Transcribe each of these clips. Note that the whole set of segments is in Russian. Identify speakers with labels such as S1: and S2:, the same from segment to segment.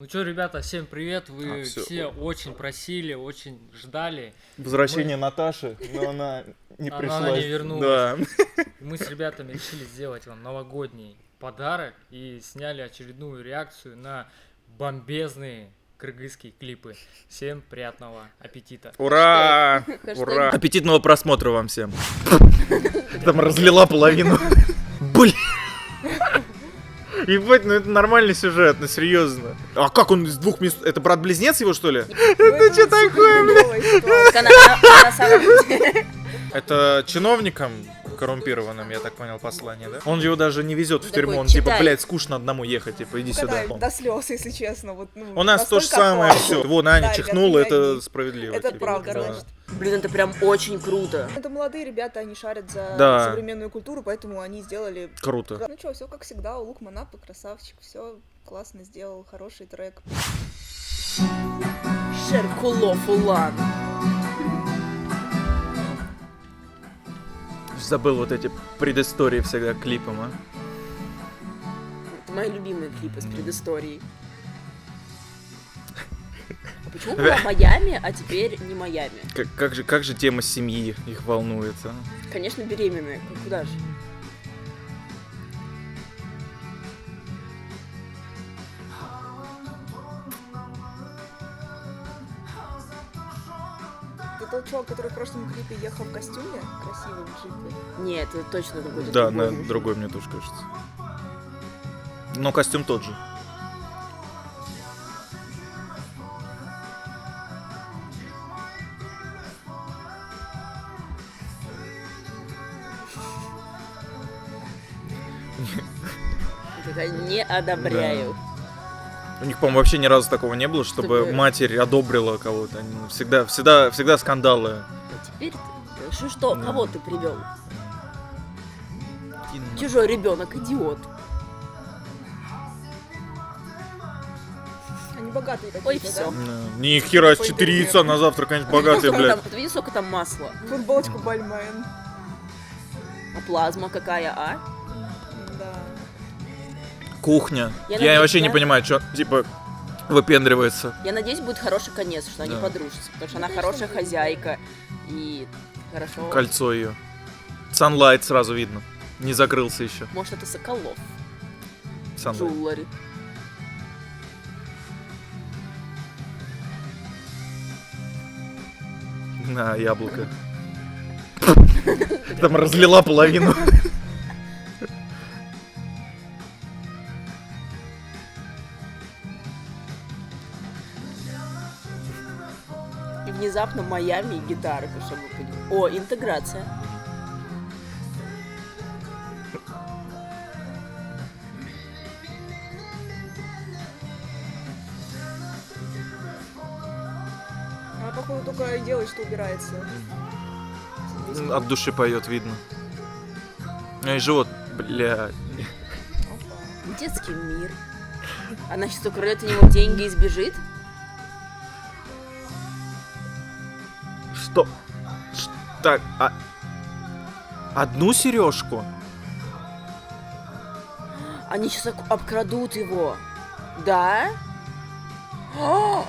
S1: Ну что, ребята, всем привет. Вы
S2: всё.
S1: все очень просили, очень ждали.
S2: Возвращение Наташи, но она не пришла.
S1: Она не вернулась.
S2: Да.
S1: Мы с ребятами решили сделать вам новогодний подарок и сняли очередную реакцию на бомбезные кыргызские клипы. Всем приятного аппетита.
S2: Ура! Ура! Аппетитного просмотра вам всем. Там разлила половину. Блин. Ебать, ну это нормальный сюжет, ну серьезно. А как он из двух мест? Это брат-близнец его, что ли? Это что такое, блядь? Это чиновникам коррумпированным, я так понял, послание, да? Он его даже не везет в тюрьму, он типа, блядь, скучно одному ехать, типа, иди сюда.
S3: До слез, если честно. Вот,
S2: У нас то же самое все. Вон, Аня чихнула, это справедливо.
S3: Это правда,
S2: да.
S3: значит.
S4: Блин, это прям очень круто.
S3: Это молодые ребята, они шарят за
S2: Да.
S3: современную культуру, поэтому они сделали...
S2: Круто.
S3: Ну что, все как всегда, у Лук Манапа, красавчик, все классно сделал, хороший трек.
S4: Шеркулов Улан.
S2: Забыл вот эти предыстории всегда к клипам, а?
S4: Это мои любимые клипы с предысторией. А почему была Майами, а теперь не Майами?
S2: Как же тема семьи их волнует, а?
S4: Конечно, беременная. Куда же?
S3: Это тот чувак, который в прошлом клипе ехал в костюме, красивый в джипе.
S4: Нет, это точно какой-то
S2: Да,
S4: другой
S2: на
S4: мужик.
S2: другой, мне тоже кажется. Но костюм тот же.
S4: Такая, не одобряю.
S2: У них, по-моему, вообще ни разу такого не было, чтобы
S4: Чтобы-
S2: матерь одобрила кого-то. Они всегда скандалы.
S4: А теперь что,
S2: Да.
S4: кого ты привел? Чужой ребенок, идиот.
S3: Они богатые такие,
S4: Ой,
S3: да?
S4: всё.
S2: Ни хера, 4 яйца на завтра, конечно, богатые, блядь.
S4: Ты видишь, сколько там масла?
S3: Футболочку Бальмайн.
S4: А плазма какая, а?
S3: Да.
S2: Кухня.
S4: Я
S2: Я
S4: надеюсь,
S2: вообще не
S4: да?
S2: понимаю, что, типа, выпендривается.
S4: Я надеюсь, будет хороший конец, что они
S2: Да.
S4: подружатся. Потому что она
S3: Конечно,
S4: хорошая
S3: будет,
S4: хозяйка. И хорошо.
S2: Кольцо ее. Sunlight сразу видно. Не закрылся еще.
S4: Может, это Соколов.
S2: Sunlight.
S4: Джулари.
S2: На, яблоко. Там разлила половину.
S4: И внезапно Майами и гитары, чтобы вы поняли. О, интеграция.
S3: Она, походу, только и делает, что убирается.
S2: От души поет, видно. Ну и живот, бля.
S3: Опа.
S4: Детский мир. Она сейчас украдет у него деньги и сбежит?
S2: Что? Так, одну сережку?
S4: Они сейчас обкрадут его. Да? О!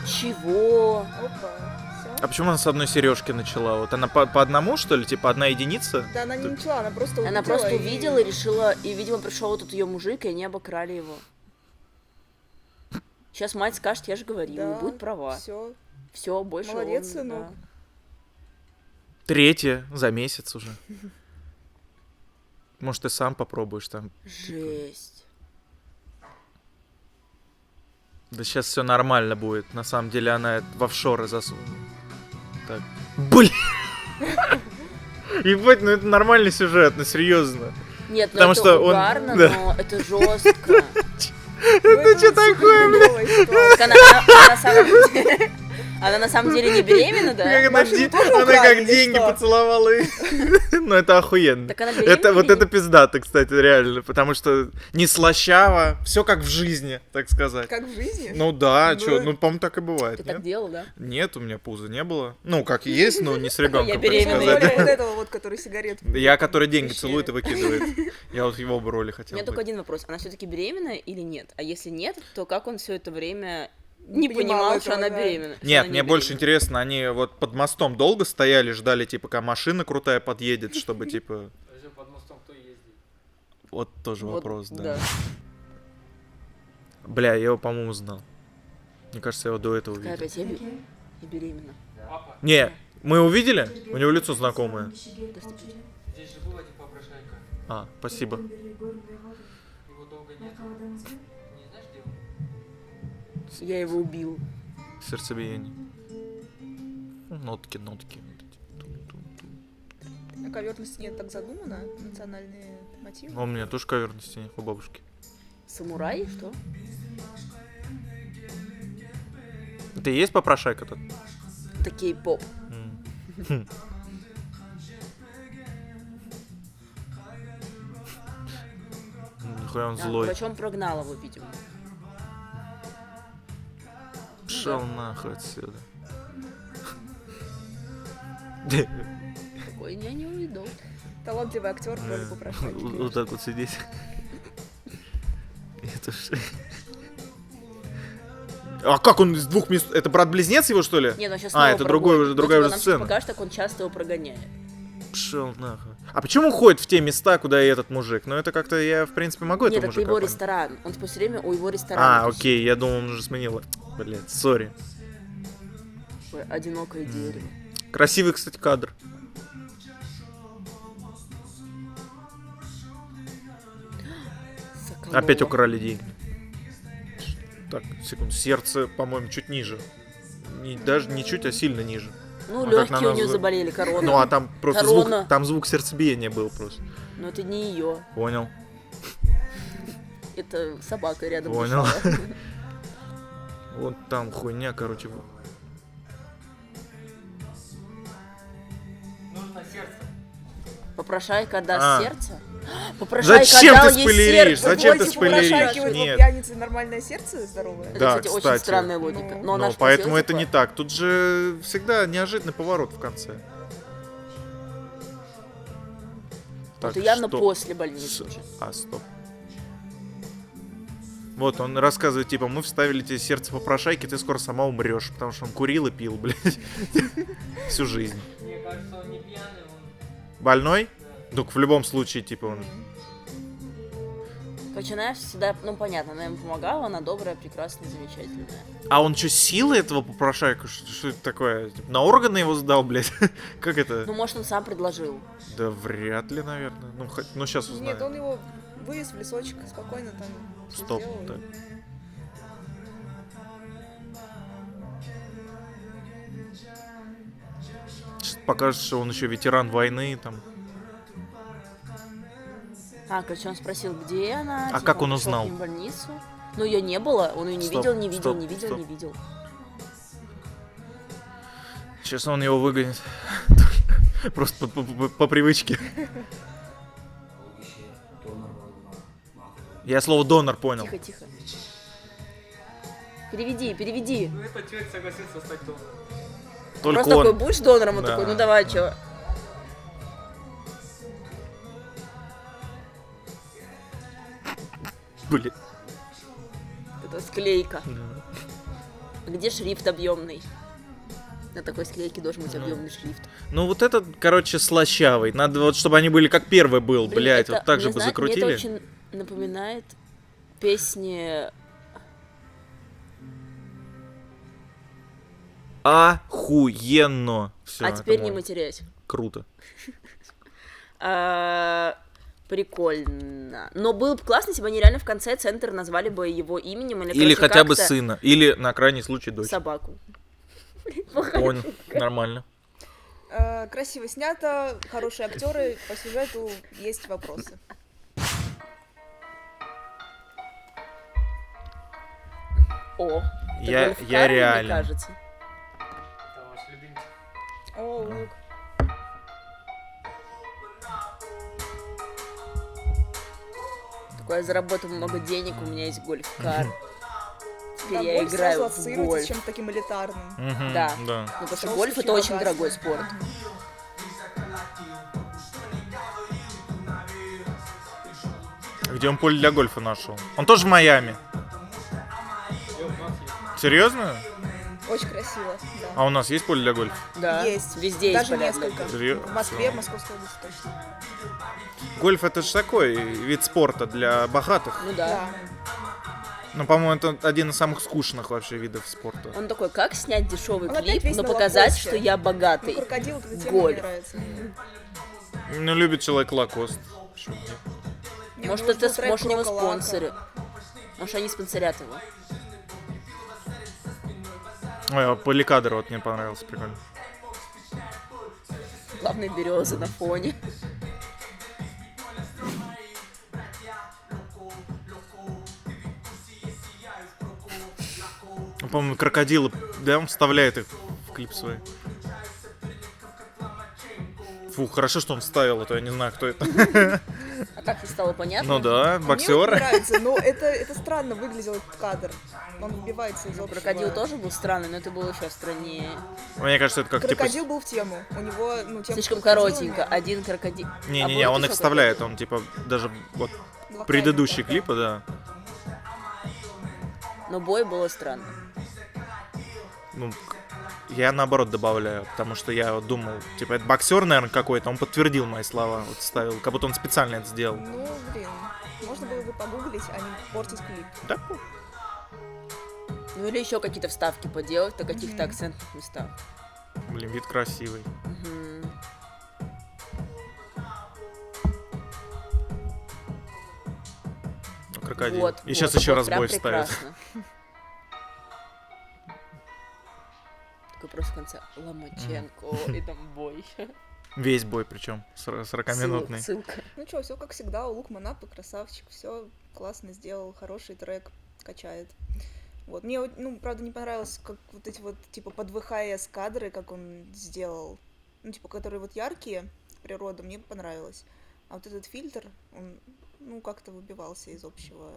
S4: Чего?
S3: Опа. Все.
S2: А почему она с одной сережки начала? Вот она по одному, что ли? Типа одна единица?
S3: Да она не начала, она просто увидела.
S4: Она просто
S3: и-
S4: увидела и решила, и, видимо, пришел вот этот ее мужик, и они обокрали его. Сейчас мать скажет, я же говорила,
S3: Да,
S4: и будет права.
S3: Все.
S4: Все, больше
S3: Молодец,
S4: он,
S3: сынок.
S4: да.
S2: Третья за месяц уже. Может, ты сам попробуешь там.
S4: Жесть.
S2: Да сейчас все нормально будет. На самом деле она в офшоры засунула. Так. Блин! Ебать, ну это нормальный сюжет, ну серьезно.
S4: Нет, ну
S2: Потому
S4: это
S2: что он-
S4: угарно,
S2: да.
S4: но это жестко.
S3: Это
S2: что такое,
S3: бля?
S4: Так она на самом деле... Она на самом деле не беременна, да?
S2: Как
S3: Машину тоже
S2: она
S3: украли
S2: как
S3: или
S2: деньги
S3: что?
S2: поцеловала. Ну, это охуенно.
S4: Так она беременна
S2: Это вот
S4: или
S2: это
S4: нет?
S2: пиздато, кстати, реально. Потому что не слащаво, все как в жизни, так сказать.
S3: Как в жизни?
S2: Ну да,
S3: Ну,
S2: чё, ну, по-моему, так и бывает,
S4: Ты так
S2: нет?
S4: делал, да?
S2: Нет, у меня пуза не было. Ну, как и есть, но не с ребенком, так
S4: беременна,
S3: Роли
S2: сказать.
S3: вот этого вот, который сигарет.
S2: Я, который деньги
S3: Вообще.
S2: целует и выкидывает. Я вот его бы роли
S4: У
S2: хотел
S4: меня только
S2: быть.
S4: один вопрос. Она все-таки беременна или нет? А если нет, то как он все это время не
S3: понимал
S4: понимал, что
S3: этого,
S4: она
S3: да.
S4: беременна? что
S2: Нет,
S4: она
S2: мне
S4: не
S2: больше
S4: беременна?
S2: интересно, они вот под мостом долго стояли, ждали, типа, пока машина крутая подъедет, чтобы, типа,
S1: Подожди, под мостом кто ездит?
S2: вот тоже
S4: Вот,
S2: вопрос, да.
S4: да.
S2: Бля, я его, по-моему, знал. Мне кажется, я его до этого
S4: Такая
S2: видел.
S4: опять, я беременна.
S1: Папа,
S2: Не, мы увидели? У него лицо знакомое.
S1: здесь же был один попрошайка.
S2: А, спасибо.
S1: Его долго нет. Не знаешь, где он?
S4: Я его убил.
S2: Сердцебиение. Нотки.
S3: На ковер на стене так задумано, национальные мотивы.
S2: А у меня тоже ковер на стене у бабушки.
S4: Самурай, что?
S2: Это и есть попрошайка тут?
S4: Это кей-поп.
S2: Нихуя он
S4: А,
S2: злой.
S4: причем прогнал его, видимо.
S2: Пшел нахуй отсюда.
S4: Такой я не уйду.
S3: Талантливый актер в роли попрошайки.
S2: Вот так вот сидеть. Это ж... А как он из двух мест? Это брат-близнец его, что ли?
S4: Нет, он сейчас
S2: А, это другая уже
S4: нам
S2: сцена.
S4: сейчас покажет, как он часто его прогоняет.
S2: Пшел нахуй. А почему ходит в те места, куда и этот мужик? Ну это как-то я, в принципе, могу
S4: Нет,
S2: этого
S4: это
S2: мужика
S4: его
S2: понять.
S4: ресторан. Он все время у его ресторана.
S2: А, окей, я думал, он уже сменил. Блять, сори.
S4: Такое одинокое дерево.
S2: Красивый, кстати, кадр.
S4: Соколова.
S2: Опять украли деньги. Так, секунду. Сердце, по-моему, чуть ниже. Даже не чуть, а сильно ниже.
S4: Ну,
S2: А как
S4: легкие
S2: на
S4: у нее
S2: нас-
S4: заболели, корона.
S2: Ну, а там просто
S4: Корона.
S2: звук, там звук сердцебиения был просто.
S4: Но это не ее.
S2: Понял.
S4: Это собака рядом
S2: Понял.
S4: дышала.
S2: Вот там хуйня, короче.
S1: Нужно сердце.
S4: Попрошайка даст
S2: А.
S4: сердце? Попрошайка
S2: Зачем
S4: дал
S2: ты
S4: ей
S2: спойлеришь?
S4: сердце.
S2: Зачем ты
S3: Против
S2: спойлеришь?
S3: попрошайки у этого
S2: Нет.
S3: пьяницы нормальное сердце здоровое?
S4: Это,
S2: Да,
S4: кстати, очень
S2: кстати.
S4: странная логика.
S3: Ну,
S4: Но она
S2: Ну,
S4: ж
S2: поэтому
S4: просила,
S2: это не
S4: типа,
S2: так. Тут же всегда неожиданный поворот в конце. Так,
S4: Это явно
S2: стоп.
S4: после больницы уже.
S2: А, стоп. Вот, он рассказывает, типа, мы вставили тебе сердце попрошайки, ты скоро сама умрешь, потому что он курил и пил, блядь. Всю жизнь.
S1: Мне кажется, он не пьяный, он...
S2: Больной? Так в любом случае, типа, он...
S4: Короче, она всегда, ну понятно, она ему помогала, она добрая, прекрасная, замечательная.
S2: А он что, силы этого попрошайку? Что это такое? Типа, на органы его сдал, блядь? Как это?
S4: Ну, может, он сам предложил.
S2: Да вряд ли, наверное. Ну сейчас узнаем.
S3: Нет, он его вывез в лесочек, спокойно там всё
S2: Стоп,
S3: сделал.
S2: так. Сейчас покажет, что он еще ветеран войны, там.
S4: А, короче, он спросил, где она.
S2: А
S4: типа,
S2: как он
S4: пришел
S2: узнал?
S4: к ним в больницу. Ну, ее не было, он ее не
S2: Стоп,
S4: видел, не видел,
S2: стоп,
S4: не видел,
S2: стоп.
S4: не видел.
S2: Сейчас он его выгонит. Просто по привычке. Я слово донор понял.
S4: Тихо, тихо. Переведи, переведи.
S1: Ну, этот человек согласился стать донором.
S2: Только
S4: Просто такой,
S2: он.
S4: будешь донором? Он
S2: Да.
S4: такой, ну давай, чё.
S2: Блин.
S4: Это склейка. Где шрифт объемный? На такой склейке должен быть объемный шрифт.
S2: Ну вот этот, короче, слащавый. Надо вот, чтобы они были как первый был,
S4: Блин,
S2: блядь.
S4: это-
S2: Вот так же
S4: мне
S2: бы
S4: Мне
S2: закрутили.
S4: это очень напоминает песни...
S2: Охуенно. Все,
S4: а теперь не матерясь.
S2: Круто.
S4: Прикольно. Но было бы классно, если бы они реально в конце центр назвали бы его именем. Или,
S2: Или
S4: короче,
S2: хотя бы
S4: как-то
S2: сына. Или, на крайний случай, дочь.
S4: собаку.
S2: Понял. Нормально.
S3: Красиво снято, хорошие актеры, по сюжету есть вопросы.
S4: О,
S2: Я
S4: такой в Карме, мне
S2: реально.
S4: кажется. Когда я заработаю много денег, у меня есть гольф-кар. Теперь
S3: Да,
S4: я
S3: гольф
S4: играю
S3: сразу
S4: в
S3: ассоциируется
S4: гольф.
S3: с чем-то таким элитарным.
S2: Мгм,
S4: Да.
S2: да.
S4: Ну, потому что
S3: Сразу
S4: гольф это
S3: очень
S4: очень
S3: богатый.
S4: дорогой спорт.
S2: Где он поле для гольфа нашел? Он тоже в Майами. Серьезно?
S3: Очень красиво, да.
S2: А у нас есть поле для гольфа?
S4: Да.
S3: Есть.
S4: Везде есть
S3: Даже
S4: поля для
S3: несколько.
S2: гольфа.
S3: В Москве, в Московской области точно.
S2: Гольф это же такой вид спорта для богатых.
S4: Ну да.
S3: Да.
S2: Ну, по-моему, это один из самых скучных вообще видов спорта.
S4: Он такой, как снять дешевый
S3: Он опять
S4: клип,
S3: весь
S4: но
S3: на
S4: показать,
S3: лакосте.
S4: что я
S3: Ну,
S4: богатый.
S3: крокодил, эта тема
S4: Гольф.
S3: мне нравится.
S2: Ну, любит человек лакост. Почему нет?
S3: Не,
S4: Может,
S3: у него
S4: это
S3: был трек
S4: может, у него
S3: Кроколака.
S4: спонсоры. Может, они спонсорят его.
S2: Ой, а Поликадр вот мне понравился, прикольно.
S4: Главное, березы на фоне.
S2: Ну, по-моему, крокодилы, да, он вставляет их в клип свой. Фу, хорошо, что он вставил, а то я не знаю, кто это.
S4: А как тебе стало понятно?
S2: Ну да,
S3: Мне вот
S2: боксер.
S3: нравится, но это странно выглядел этот кадр. Он выбивается из общего.
S4: Крокодил тоже был странный, но это было еще страннее.
S2: Мне кажется, это как типа...
S3: Крокодил был в тему. У него, ну, тема
S4: Слишком
S3: с крокодилами.
S4: коротенько. Один крокодил.
S2: Не-не-не,
S4: А
S2: он
S4: будет
S2: их
S4: еще
S2: вставляет, он типа даже вот
S3: Блокадник
S2: предыдущие
S3: такой.
S2: клипы, да.
S4: какой-то? Но бой было странно.
S2: Ну, я наоборот добавляю, потому что я вот думал, типа, это боксер, наверное, какой-то, он подтвердил мои слова, вот ставил, как будто он специально это сделал.
S3: Ну, блин, можно было бы погуглить, а не портить клип.
S2: Да?
S4: Ну или еще какие-то вставки поделать на каких-то акцентных местах.
S2: Блин, вид красивый.
S4: Мгм.
S2: Ну, крокодил.
S4: Вот,
S2: И сейчас
S4: вот,
S2: еще
S4: вот,
S2: раз
S4: прям
S2: бой ставит.
S4: прекрасно. Такой просто в конце Ломаченко и там бой.
S2: Весь бой причем, 40-минутный.
S4: Ссылка.
S3: Ну что, все как всегда, у Лукман Апы, красавчик, все классно сделал, хороший трек, качает. Вот. Мне, ну, правда, не понравилось, как вот эти вот, типа, под ВХС кадры, как он сделал. Ну, типа, которые вот яркие, природа, мне понравилось. А вот этот фильтр, он, ну, как-то выбивался из общего.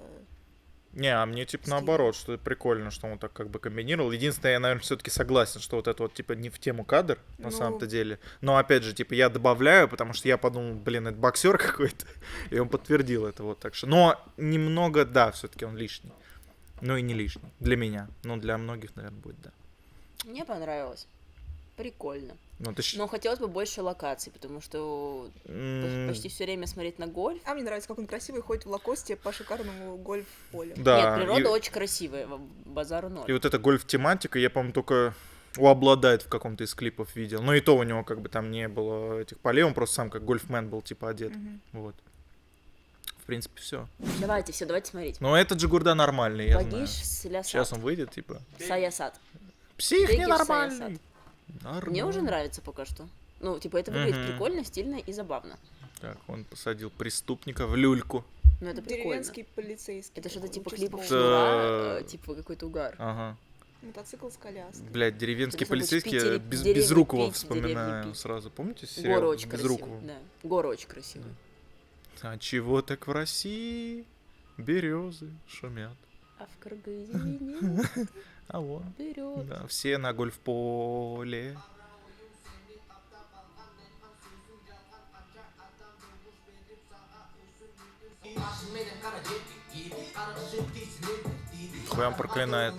S2: Не, а мне типа
S3: Стиль.
S2: наоборот, что прикольно, что он так как бы комбинировал. Единственное, я, наверное, все-таки согласен, что вот это вот типа не в тему кадр, на
S3: Ну.
S2: самом-то деле. Но опять же, типа, я добавляю, потому что я подумал, блин, это боксер какой-то. И он подтвердил это вот так что. Но немного, да, все-таки он лишний. Ну и не лишний. Для меня. Ну, для многих, наверное, будет, да.
S4: Мне понравилось. Прикольно.
S2: Ну, ты
S4: Но хотелось бы больше локаций, потому что почти все время смотреть на гольф.
S3: А мне нравится, как он красивый ходит в Лакосте по шикарному гольф-полю.
S2: Да.
S4: Нет, природа
S2: и,
S4: очень красивая, базару
S2: и
S4: ноль.
S2: вот эта гольф-тематика, я, по-моему, только у Обладает в каком-то из клипов видел. Но и то у него как бы там не было этих полей, он просто сам как гольфмен был типа одет. Вот. В принципе, все.
S4: Давайте смотреть.
S2: Но этот Джигурда нормальный, я знаю.
S4: Багиш Слясат.
S2: Сейчас он выйдет, типа.
S4: Саясат.
S2: Псих
S4: Бегиш
S2: ненормальный.
S4: Саясат.
S2: Нормально.
S4: Мне уже нравится пока что. Ну, типа, это выглядит
S2: Мгм.
S4: прикольно, стильно и забавно.
S2: Так, он посадил преступника в люльку.
S4: Ну, это прикольно.
S3: Деревенский полицейский.
S4: Это что-то
S3: такой,
S4: типа
S3: участковый.
S4: клипов
S2: Да.
S4: Шнура, типа какой-то угар.
S2: Ага.
S3: Мотоцикл с коляской.
S2: Блядь, деревенский
S4: Это должно быть в
S2: полицейский, я
S4: Питере,
S2: без,
S4: в деревне
S2: Безрукова
S4: пить, в деревне
S2: вспоминаю
S4: пить.
S2: сразу. Помните сериал
S4: Горы очень
S2: Безрукова?
S4: красивые. Да. Горы очень красивые.
S2: А чего так в России березы шумят?
S4: А в Кыргызии
S2: А вот.
S4: вперед.
S2: Да, все на гольф-поле. Хуям проклинает.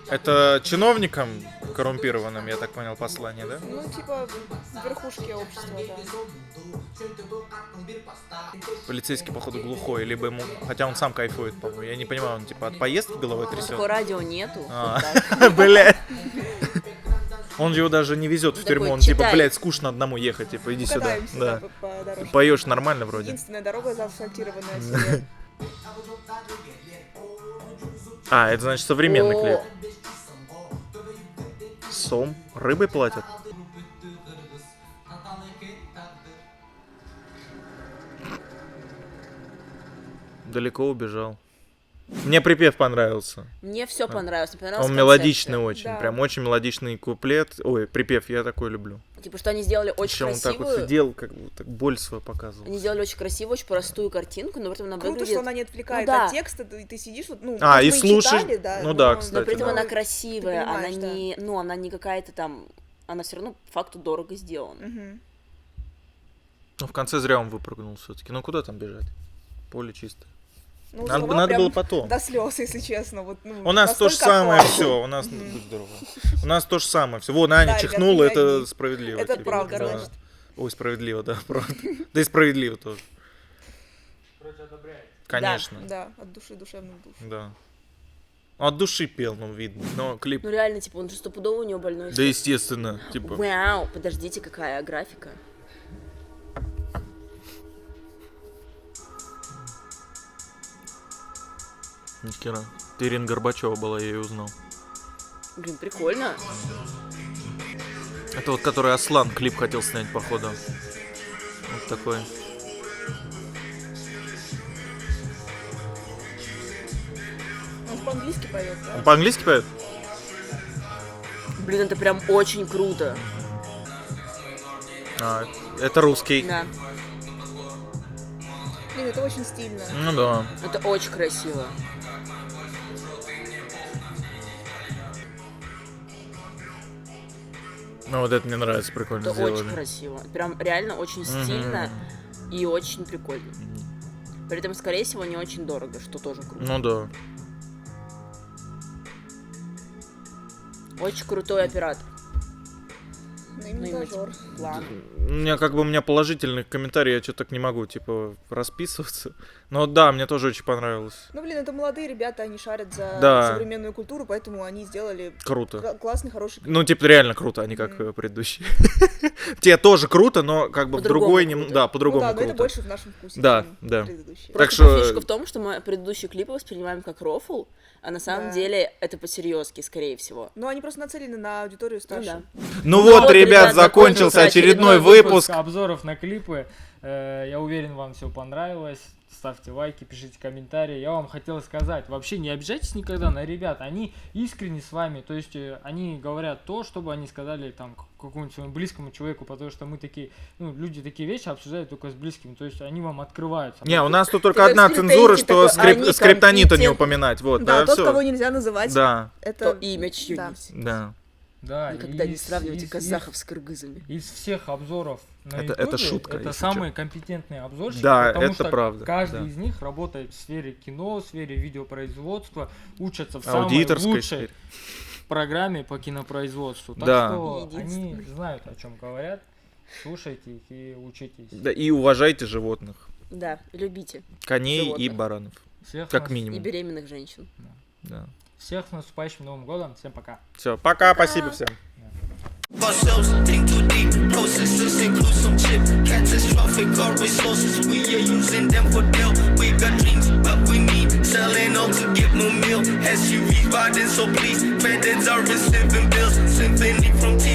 S2: Это чиновникам коррумпированным, я так понял, послание, да?
S3: Ну, типа, верхушки общества, да.
S2: Полицейский, походу, глухой, либо ему... Хотя он сам кайфует, по-моему. Я не понимаю, он типа от поездки головой
S4: Такого
S2: трясет.
S4: радио нету.
S2: А.
S4: вот так.
S2: Блядь. Он его даже не везет в
S4: Такой,
S2: тюрьму, он типа,
S4: читай.
S2: блядь, скучно одному ехать, типа, иди сюда.
S3: Катаемся
S2: Да.
S3: по дорожке.
S2: Поешь нормально вроде.
S3: Единственная дорога заасфальтированная себе.
S2: А, это значит современный
S4: О.
S2: клип. Сом. Рыбой платят? Далеко убежал. Мне припев понравился.
S4: Мне все понравилось. Мне понравилась
S2: Он мелодичный
S4: концепция.
S2: очень,
S3: Да.
S2: прям очень мелодичный куплет. Ой, припев, я такой люблю.
S4: Типа, что они сделали очень
S2: Причем он так вот
S4: красивую.
S2: сидел, как бы так боль свою показывал.
S4: Они сделали очень красивую, очень простую картинку, но при этом она
S3: Круто,
S4: выглядит...
S3: что она не отвлекает
S4: Ну да.
S3: от текста, ты сидишь, вот, ну,
S2: А,
S3: может,
S2: и
S3: мы
S2: слушаешь.
S3: читали, да,
S2: Ну да,
S3: но-
S2: кстати.
S4: Но при этом
S2: да.
S4: она
S3: Ты
S4: красивая, она
S3: понимаешь, да.
S4: не... Ну, она не какая-то там... Она все равно по факту дорого сделана.
S3: Мгм.
S2: Ну, в конце зря он выпрыгнул все-таки. Ну, куда там бежать? Поле чистое.
S3: Ну,
S2: Надо,
S3: слова
S2: надо
S3: прям
S2: было потом.
S3: до слез, если честно. Вот, ну,
S2: У нас то же
S3: настолько
S2: самое
S3: актуально.
S2: все. У нас, будь здорово. У нас то же самое все. Вон, Аня
S3: Да,
S2: чихнула,
S3: ребят, не
S2: это
S3: одни.
S2: справедливо.
S3: Это
S2: типа,
S3: правда,
S2: да.
S3: значит.
S2: Ой, справедливо, да, правда. Да и справедливо тоже.
S1: Короче, одобряет.
S2: Конечно.
S3: Да, от души душевных душ.
S2: Да. От души пел, ну, видно. Но клип...
S4: Ну, реально, типа, он же стопудово у него больной.
S2: Да, естественно. Типа...
S4: Вау, подождите, какая графика.
S2: Нихера. Ты Ирина Горбачева была, я ее узнал.
S4: Блин, прикольно.
S2: Это вот, который Аслан клип хотел снять, походу. Вот такой.
S3: Он по-английски поет, да?
S2: Он по-английски поет?
S4: Блин, это прям очень круто.
S2: А, это русский.
S4: Да,
S3: Блин, это очень стильно.
S2: Ну да.
S4: это очень красиво.
S2: Ну вот это мне нравится, прикольно
S4: Это
S2: сделали.
S4: очень красиво. Прям реально очень стильно и очень прикольно. При этом, скорее всего, не очень дорого, что тоже круто.
S2: Ну да.
S4: Очень крутой оператор.
S3: Ну, и
S4: Ну и
S3: монтажер.
S4: план.
S2: У меня положительных комментариев, я что-то так не могу, типа, расписываться. Но да, мне тоже очень понравилось.
S3: Ну, блин, это молодые ребята, они шарят за
S2: Да.
S3: современную культуру, поэтому они сделали
S2: Круто.
S3: классный, хороший клип.
S2: Ну, типа, реально круто, а не как предыдущие. Те тоже круто, но как бы в
S4: По-другому
S2: другой...
S4: круто.
S2: Да,
S3: Ну
S2: по-другому
S3: да, но это
S2: круто.
S3: больше в нашем вкусе,
S2: Да,
S3: чем
S2: да.
S3: предыдущие.
S2: Так
S4: Просто
S2: что-
S4: фишка в том, что мы предыдущие клипы воспринимаем как рофл, а на самом
S3: Да.
S4: деле это по-серьезки, скорее всего.
S3: Ну, они просто нацелены на аудиторию старше.
S4: да.
S2: Ну
S4: Ну
S2: вот,
S4: вот,
S2: ребят,
S4: ребят,
S2: закончился очередной выпуск.
S1: обзоров на клипы. Я уверен, вам все понравилось. Ставьте лайки, пишите комментарии. Я вам хотел сказать, вообще не обижайтесь никогда на ребят. Они искренне с вами. То есть они говорят то, чтобы они сказали там какому-нибудь своему близкому человеку, потому что мы такие, ну, люди такие вещи обсуждают только с близкими. То есть они вам открываются.
S2: Не, у нас тут только
S3: Ты
S2: одна
S3: как
S2: цензура,
S3: скриптонит
S2: что
S3: такой, они
S2: скриптонита не
S4: компетент-
S2: упоминать. Вот,
S3: Да,
S2: да,
S3: тот,
S2: все.
S3: кого нельзя называть,
S2: Да,
S3: это...
S4: То имя
S3: да.
S4: чье-нибудь.
S2: да.
S1: Да,
S4: Никогда не
S1: из-
S4: сравнивайте
S1: из-
S4: казахов с кыргызами.
S1: Из всех обзоров на
S2: Это
S1: Ютубе,
S2: шутка,
S1: это
S2: если
S1: самые компетентные обзорщики,
S2: Да,
S1: потому
S2: это
S1: что
S2: правда,
S1: каждый
S2: да.
S1: из них работает в сфере кино, в сфере видеопроизводства, учатся в самой
S2: Аудиторской
S1: лучшей
S2: сфере.
S1: программе по кинопроизводству. Так
S2: Да.
S1: что они
S4: Единственный.
S1: знают, о чем говорят. Слушайте их и учитесь.
S2: Да, и уважайте животных.
S4: Да, любите.
S2: Коней и
S4: Животных.
S2: баранов.
S1: Всех,
S2: Как
S1: нас,
S4: И
S2: минимум.
S4: беременных женщин.
S2: Да.
S1: всех с наступающим Новым годом. Всем пока.
S2: Все, пока, спасибо всем.
S5: Ourselves, think too deep. Processes include some chip. Catastrophic or resources, we are using them for deal. We got dreams, but we need selling all to get more meal. SUVs riding, so please, credits are receiving bills. Symphony from T's.